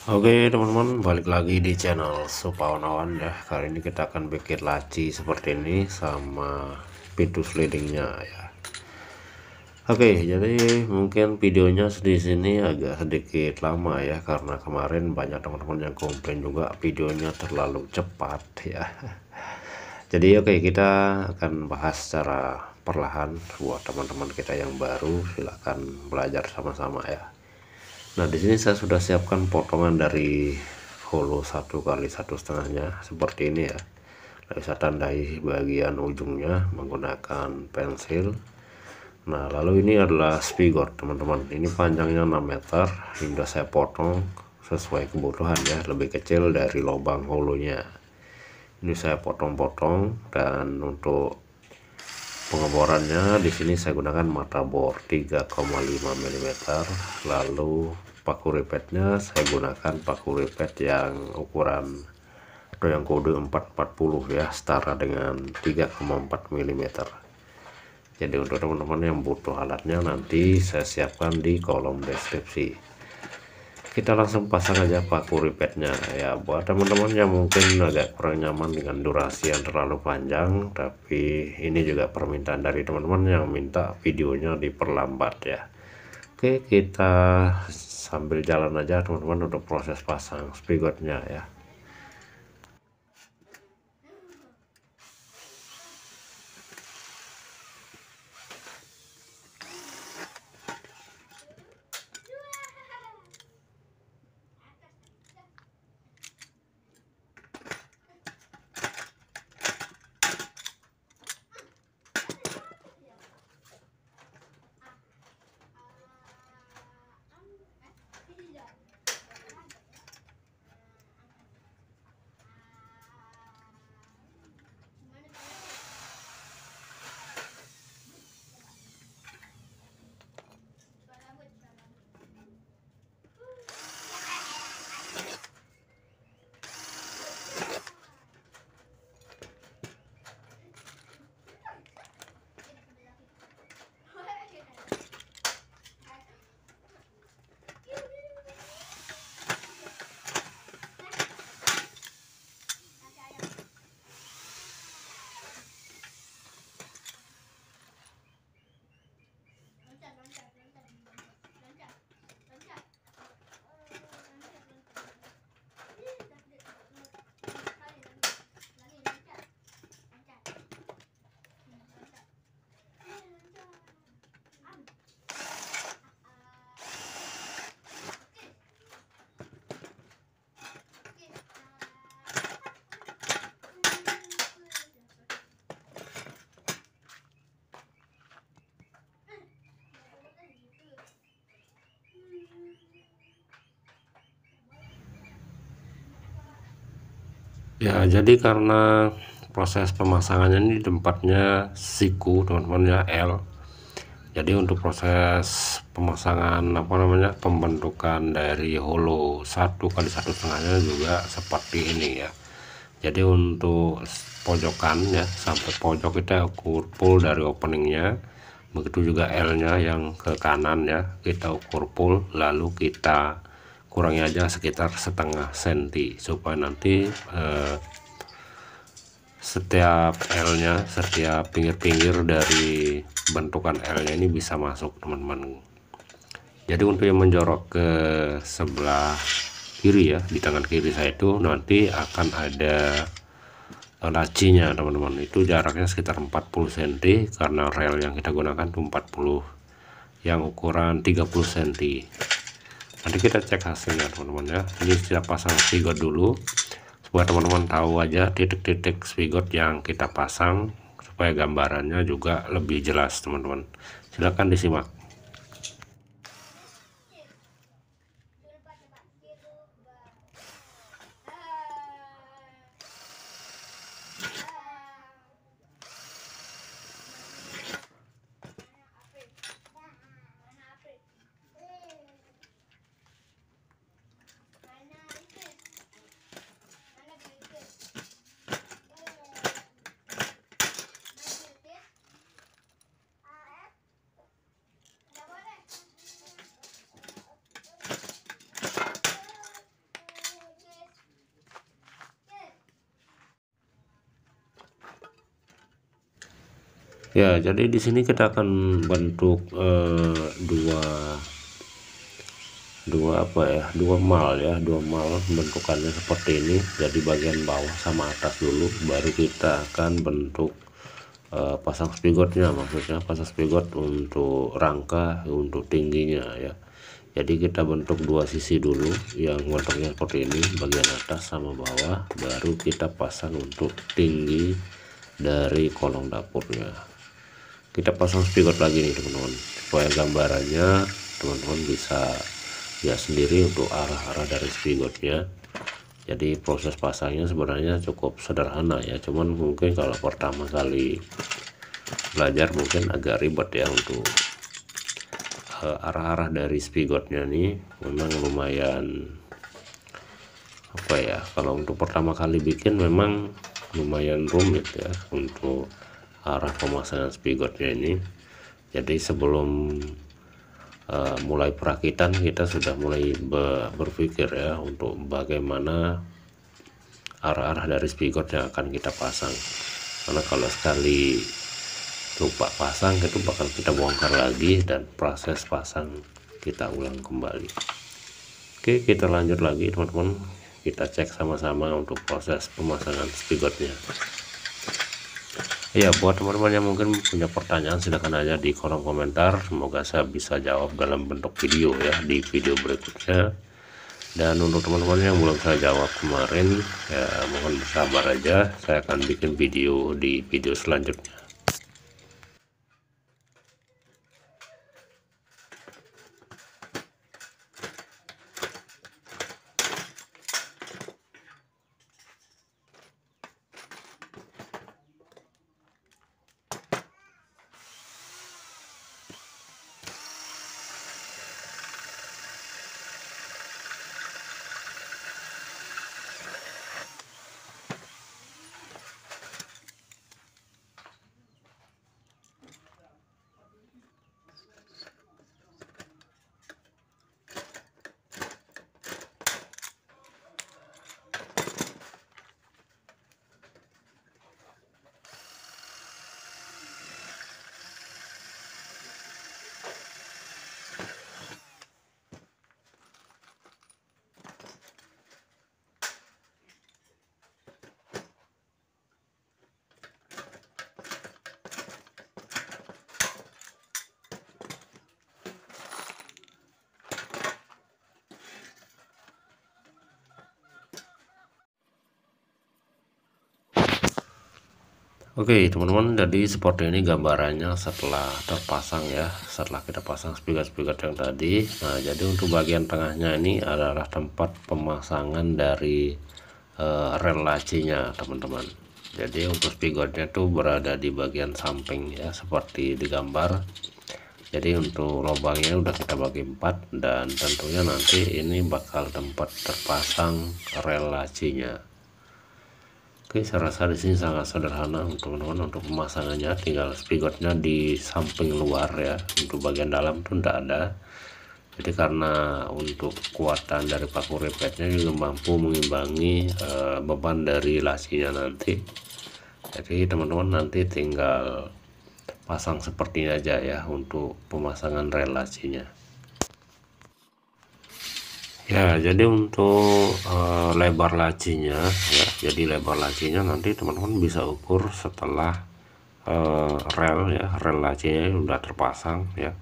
Oke teman-teman, balik lagi di channel Supawawan ya. Kali ini kita akan bikin laci seperti ini sama pintu slidingnya ya. Oke, jadi mungkin videonya di sini agak sedikit lama ya, karena kemarin banyak teman-teman yang komplain juga videonya terlalu cepat ya. Jadi oke, kita akan bahas secara perlahan buat teman-teman kita yang baru, silahkan belajar sama-sama ya. Nah, di sini saya sudah siapkan potongan dari holo 1x1,5 seperti ini ya. Saya bisa tandai bagian ujungnya menggunakan pensil. Nah, lalu ini adalah spigot teman-teman. Ini panjangnya 6 meter. Ini sudah saya potong sesuai kebutuhan ya, lebih kecil dari lubang holonya. Ini saya potong-potong, dan untuk pengeborannya di sini saya gunakan mata bor 3,5 mm. Lalu paku ripetnya saya gunakan paku ripet yang ukuran atau yang kode 440 ya, setara dengan 3,4 mm. Jadi untuk teman-teman yang butuh alatnya nanti saya siapkan di kolom deskripsi. Kita langsung pasang aja paku ripetnya ya. Buat teman-teman yang mungkin agak kurang nyaman dengan durasi yang terlalu panjang, tapi ini juga permintaan dari teman-teman yang minta videonya diperlambat ya. Oke, kita sambil jalan aja teman-teman untuk proses pasang spigotnya ya. Ya, jadi karena proses pemasangannya ini tempatnya siku teman-teman ya, L. Jadi untuk proses pemasangan pembentukan dari holo 1x1,5 juga seperti ini ya. Jadi untuk pojokan ya, sampai pojok kita ukur full dari openingnya. Begitu juga L nya yang ke kanan ya, kita ukur full, lalu kita kurangi aja sekitar setengah senti supaya nanti setiap L nya, setiap pinggir-pinggir dari bentukan L nya ini bisa masuk teman-teman. Jadi untuk yang menjorok ke sebelah kiri ya, di tangan kiri saya itu nanti akan ada lacinya teman-teman. Itu jaraknya sekitar 40 cm karena rel yang kita gunakan itu 40, yang ukuran 30 cm. Nanti kita cek hasilnya teman-teman ya. Ini kita pasang spigot dulu supaya teman-teman tahu aja titik-titik spigot yang kita pasang, supaya gambarannya juga lebih jelas teman-teman. Silahkan disimak. Ya, jadi di sini kita akan bentuk dua mal ya, dua mal bentukannya seperti ini. Jadi bagian bawah sama atas dulu, baru kita akan bentuk pasang spigotnya, maksudnya pasang spigot untuk rangka untuk tingginya ya. Jadi kita bentuk dua sisi dulu yang bentuknya seperti ini, bagian atas sama bawah, baru kita pasang untuk tinggi dari kolong dapurnya. Kita pasang spigot lagi nih teman-teman, supaya gambarannya teman-teman bisa lihat sendiri untuk arah-arah dari spigotnya. Jadi proses pasangnya sebenarnya cukup sederhana ya, cuman mungkin kalau pertama kali belajar mungkin agak ribet ya untuk arah-arah dari spigotnya nih. Memang lumayan apa ya, kalau untuk pertama kali bikin memang lumayan rumit ya untuk arah pemasangan spigotnya ini. Jadi sebelum mulai perakitan kita sudah mulai berpikir ya untuk bagaimana arah-arah dari spigot yang akan kita pasang, karena kalau sekali lupa pasang itu bakal kita bongkar lagi dan proses pasang kita ulang kembali. Oke, kita lanjut lagi teman-teman, kita cek sama-sama untuk proses pemasangan spigotnya. Ya, buat teman-teman yang mungkin punya pertanyaan silahkan aja di kolom komentar, semoga saya bisa jawab dalam bentuk video ya di video berikutnya. Dan untuk teman-teman yang belum saya jawab kemarin ya, mohon bersabar aja, saya akan bikin video di video selanjutnya. Oke teman-teman, jadi seperti ini gambarannya setelah terpasang ya, setelah kita pasang spigot-spigot yang tadi. Nah, jadi untuk bagian tengahnya ini adalah tempat pemasangan dari rel lacinya teman-teman. Jadi untuk spigotnya tuh berada di bagian samping ya, seperti di gambar. Jadi untuk lubangnya udah kita bagi 4, dan tentunya nanti ini bakal tempat terpasang rel lacinya. Oke, saya rasa di sini sangat sederhana untuk teman-teman. Untuk pemasangannya tinggal spigotnya di samping luar ya, untuk bagian dalam tuh tidak ada. Jadi karena untuk kekuatan dari paku repetnya juga mampu mengimbangi beban dari lacinya nanti. Jadi teman-teman nanti tinggal pasang seperti ini aja ya untuk pemasangan rel lacinya. Ya, jadi untuk lebar lacinya ya, jadi lebar lacinya nanti teman-teman bisa ukur setelah rel ya, rel lacinya sudah terpasang ya.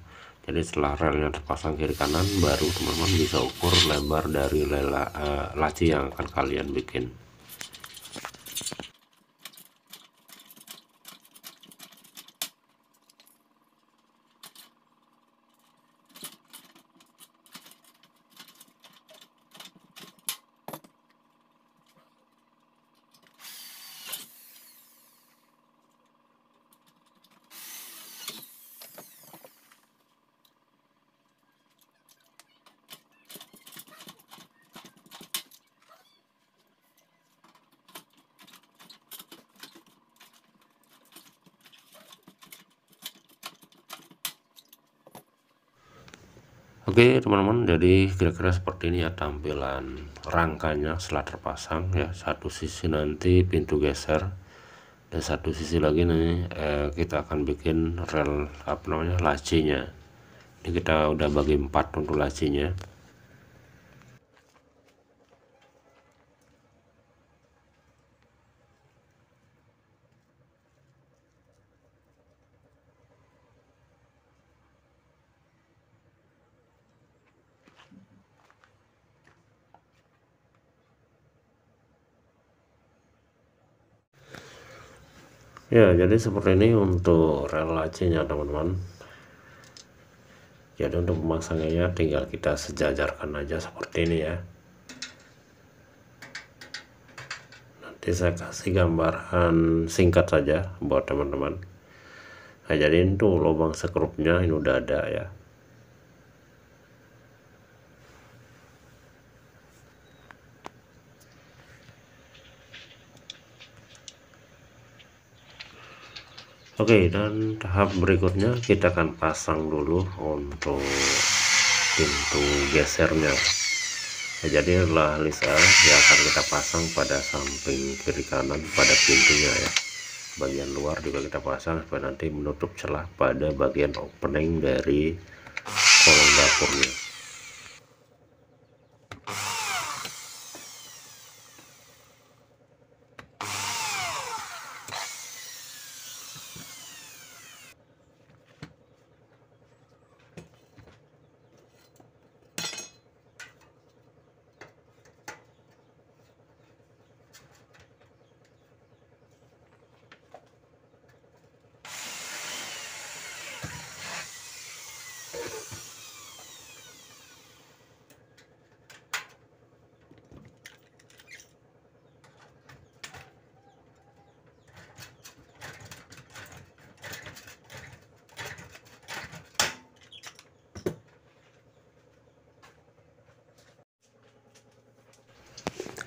Jadi setelah relnya terpasang kiri kanan, baru teman-teman bisa ukur lebar dari laci yang akan kalian bikin. Oke teman-teman, jadi kira-kira seperti ini ya tampilan rangkanya setelah terpasang ya. Satu sisi nanti pintu geser, Dan satu sisi lagi nih kita akan bikin rel lacinya. Ini kita udah bagi 4 untuk lacinya. Ya, jadi seperti ini untuk rel lacinya teman-teman. Jadi untuk pemasangannya tinggal kita sejajarkan aja seperti ini ya. Nanti saya kasih gambaran singkat saja buat teman-teman. Nah, jadi untuk lubang sekrupnya ini udah ada ya. Oke, dan tahap berikutnya kita akan pasang dulu untuk pintu gesernya. Nah, jadi adalah list L yang akan kita pasang pada samping kiri kanan pada pintunya ya. Bagian luar juga kita pasang supaya nanti menutup celah pada bagian opening dari kolong dapurnya.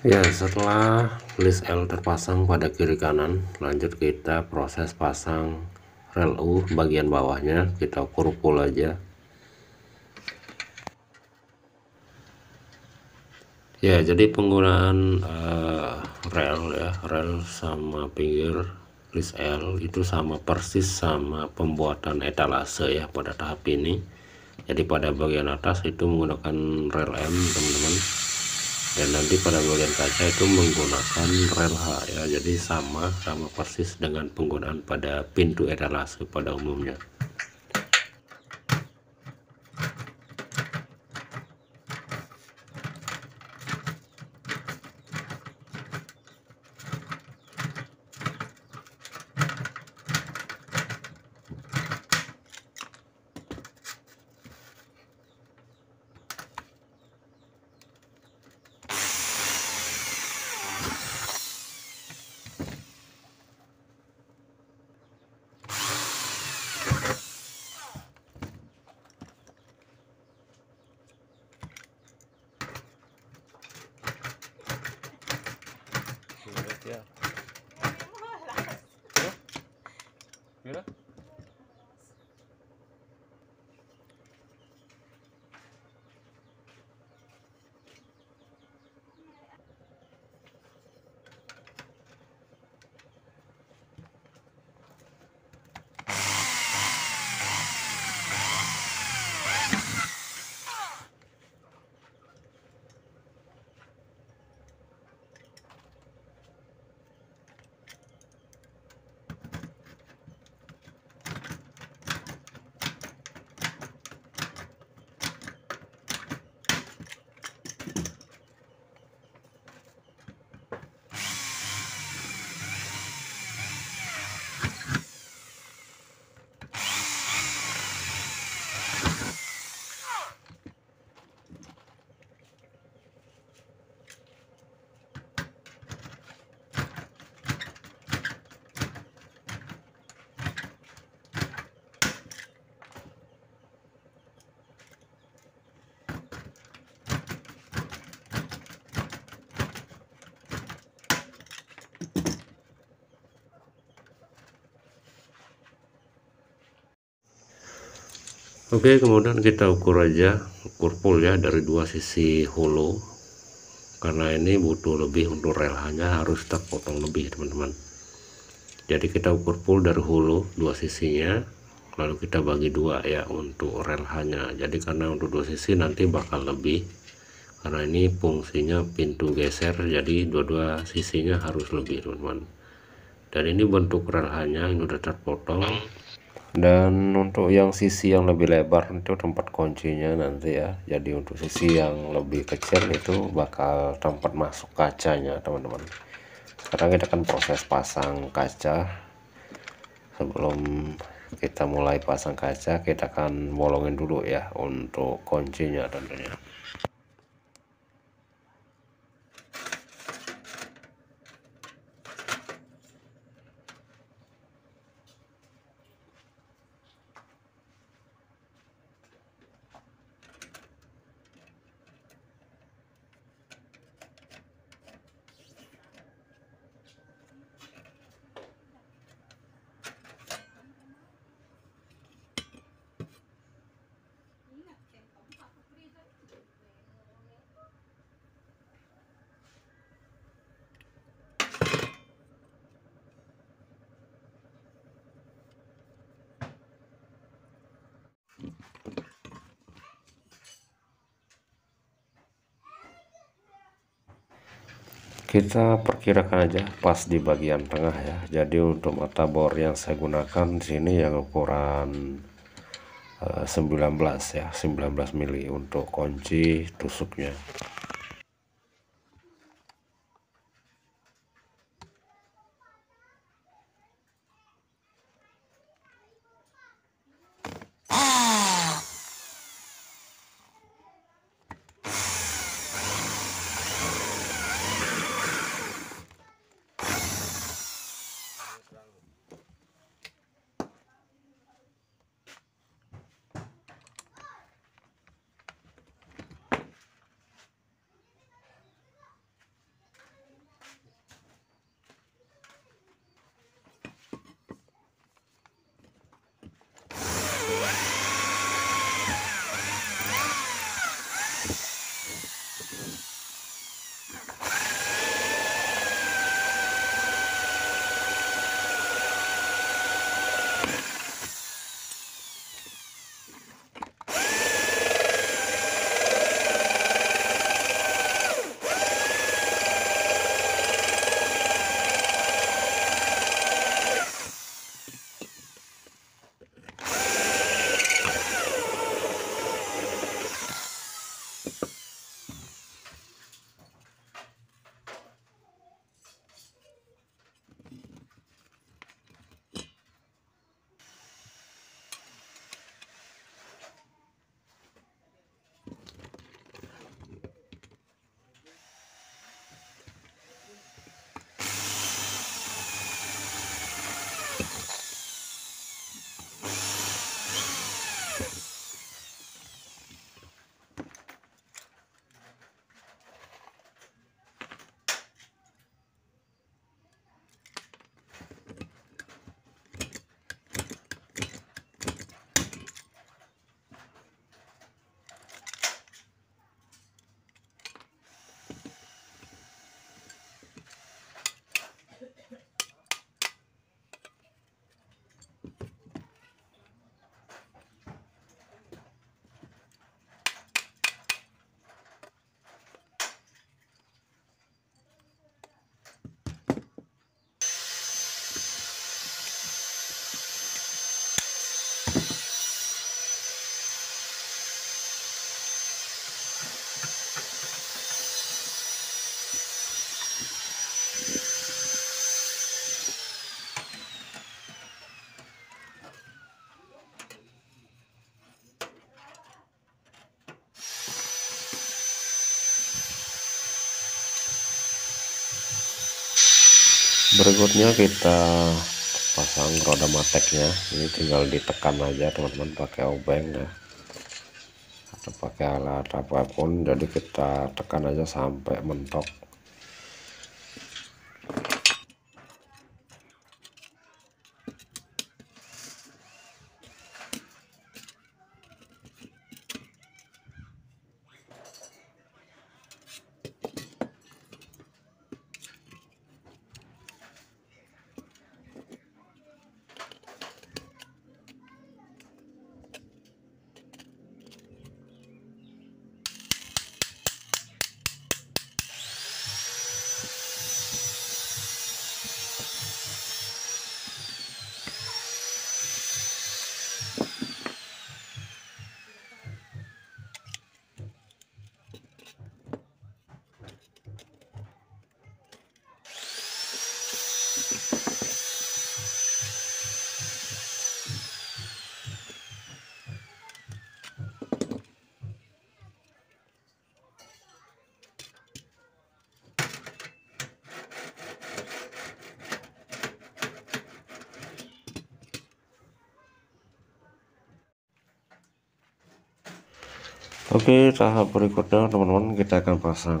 Ya, setelah list L terpasang pada kiri kanan, lanjut kita proses pasang rel U bagian bawahnya. Kita ukur full aja ya. Jadi penggunaan rel sama pinggir list L itu sama persis sama pembuatan etalase ya pada tahap ini. Jadi pada bagian atas itu menggunakan rel M teman-teman, dan nanti pada bagian kaca itu menggunakan rel H ya. Jadi sama persis dengan penggunaan pada pintu etalase pada umumnya. Ya. Mira. Oke, kemudian kita ukur full ya dari dua sisi hulu, karena ini butuh lebih untuk rel hanya harus terpotong lebih teman-teman. Jadi kita ukur full dari hulu dua sisinya, lalu kita bagi dua ya untuk rel hanya. Jadi karena untuk dua sisi nanti bakal lebih, karena ini fungsinya pintu geser, jadi dua-dua sisinya harus lebih teman-teman. Dan ini bentuk rel hanya ini udah terpotong. Dan untuk yang sisi yang lebih lebar itu tempat kuncinya nanti ya. Jadi untuk sisi yang lebih kecil itu bakal tempat masuk kacanya teman-teman. Sekarang kita akan proses pasang kaca. Sebelum kita mulai pasang kaca, kita akan bolongin dulu ya untuk kuncinya tentunya. Kita perkirakan aja pas di bagian tengah ya. Jadi untuk mata bor yang saya gunakan di sini yang ukuran 19 ya, 19 mili untuk kunci tusuknya. Berikutnya kita pasang roda mateknya. Ini tinggal ditekan aja teman-teman pakai obeng ya, atau pakai alat apapun. Jadi kita tekan aja sampai mentok. Oke, tahap berikutnya teman-teman, kita akan pasang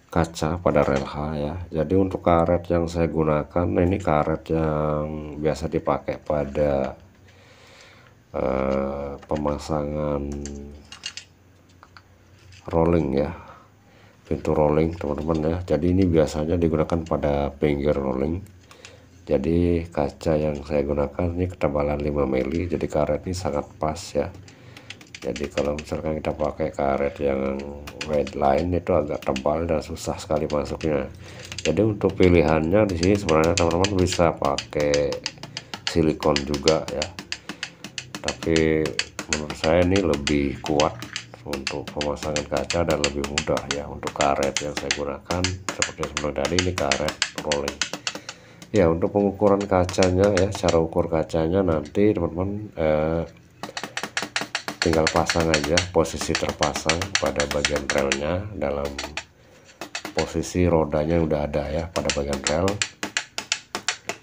kaca pada rel H ya. Jadi untuk karet yang saya gunakan ini karet yang biasa dipakai pada pemasangan rolling ya, pintu rolling teman-teman ya. Jadi ini biasanya digunakan pada pinggir rolling. Jadi kaca yang saya gunakan ini ketebalan 5 mili, jadi karet ini sangat pas ya. Jadi kalau misalkan kita pakai karet yang red line itu agak tebal dan susah sekali masuknya. Jadi untuk pilihannya di sini sebenarnya teman-teman bisa pakai silikon juga ya. Tapi menurut saya ini lebih kuat untuk pemasangan kaca dan lebih mudah ya. Untuk karet yang saya gunakan seperti sebelum tadi, ini karet rolling. Ya, untuk pengukuran kacanya ya, cara ukur kacanya nanti teman-teman tinggal pasang aja posisi terpasang pada bagian relnya, dalam posisi rodanya udah ada ya pada bagian rel.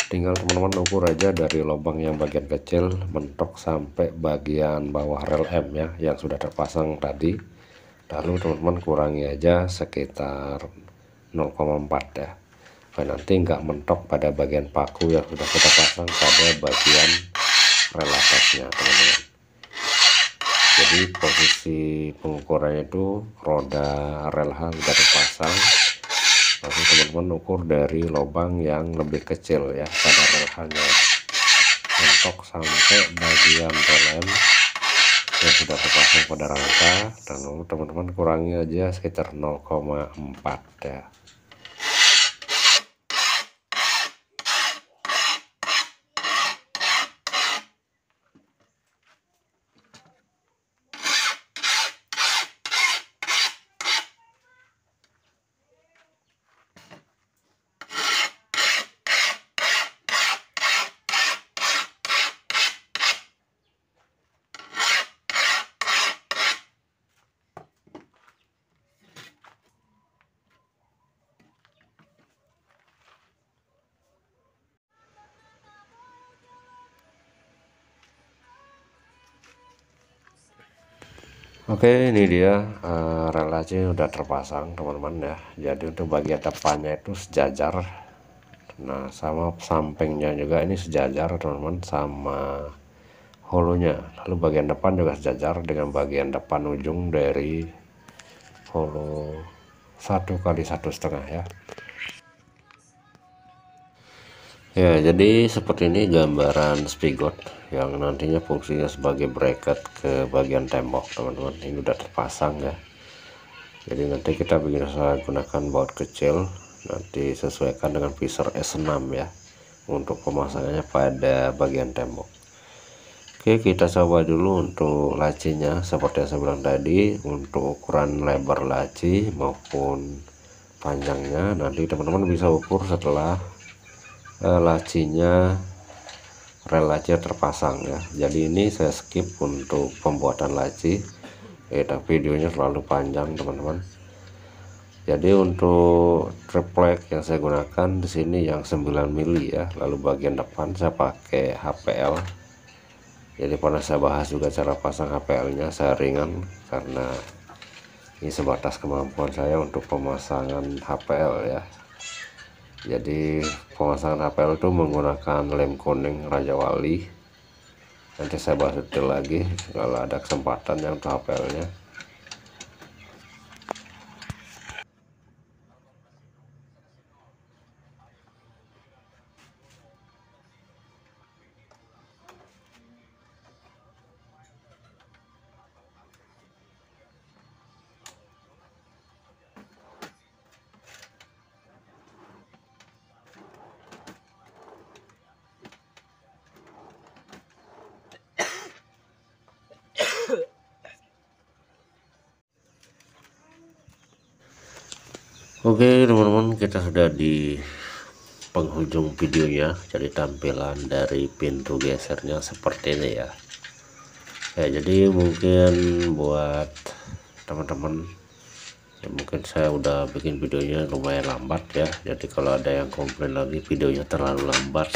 Tinggal teman-teman ukur aja dari lubang yang bagian kecil mentok sampai bagian bawah rel M ya yang sudah terpasang tadi. Lalu teman-teman kurangi aja sekitar 0,4 ya, supaya nanti nggak mentok pada bagian paku yang sudah kita pasang pada bagian rel atasnya teman-teman. Jadi posisi pengukurannya itu roda rel H sudah terpasang, lalu teman-teman ukur dari lubang yang lebih kecil ya pada rel H-nya mentok sampai bagian rel M yang sudah terpasang pada rangka, dan lalu teman-teman kurangi aja sekitar 0,4 ya. Oke, ini dia rel AC udah terpasang teman-teman ya. Jadi untuk bagian depannya itu sejajar, nah sama sampingnya juga ini sejajar teman-teman sama holonya. Lalu bagian depan juga sejajar dengan bagian depan ujung dari holo 1 kali 1,5 ya. Ya, jadi seperti ini gambaran spigot yang nantinya fungsinya sebagai bracket ke bagian tembok teman-teman. Ini udah terpasang ya. Jadi nanti kita bisa gunakan baut kecil, nanti sesuaikan dengan visor S6 ya untuk pemasangannya pada bagian tembok. Oke, kita coba dulu untuk lacinya. Seperti yang saya bilang tadi, untuk ukuran lebar laci maupun panjangnya nanti teman-teman bisa ukur setelah lacinya, rel laci terpasang ya. Jadi ini saya skip untuk pembuatan laci, tapi videonya selalu panjang teman-teman. Jadi untuk triplek yang saya gunakan di sini yang 9 mili ya. Lalu bagian depan saya pakai HPL. Jadi pernah saya bahas juga cara pasang HPL-nya, saya ringan karena ini sebatas kemampuan saya untuk pemasangan HPL ya. Jadi pemasangan HPL itu menggunakan lem kuning Raja Wali. Nanti saya bahas detail lagi kalau ada kesempatan yang untuk HPL-nya. Oke teman-teman, kita sudah di penghujung videonya. Jadi tampilan dari pintu gesernya seperti ini ya. Jadi mungkin buat teman-teman ya, mungkin saya udah bikin videonya lumayan lambat ya. Jadi kalau ada yang komplain lagi videonya terlalu lambat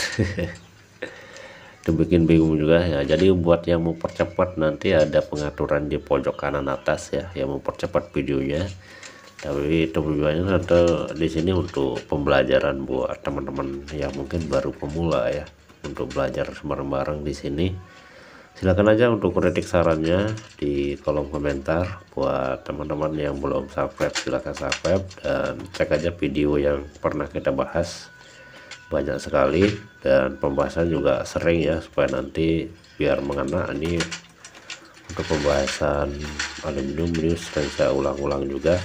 itu bikin bingung juga ya. Jadi buat yang mau percepat, nanti ada pengaturan di pojok kanan atas ya yang mempercepat videonya. Tapi tujuannya di sini untuk pembelajaran buat teman-teman yang mungkin baru pemula ya, untuk belajar bareng-bareng di sini. Silakan aja untuk kritik sarannya di kolom komentar. Buat teman-teman yang belum subscribe, silahkan subscribe dan cek aja video yang pernah kita bahas, banyak sekali, dan pembahasan juga sering ya, supaya nanti biar mengena. Ini untuk pembahasan aluminium ini sering saya ulang-ulang juga.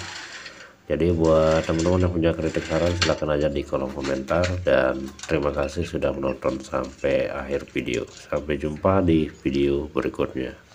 Jadi buat teman-teman yang punya kritik saran, silahkan aja di kolom komentar, dan terima kasih sudah menonton sampai akhir video. Sampai jumpa di video berikutnya.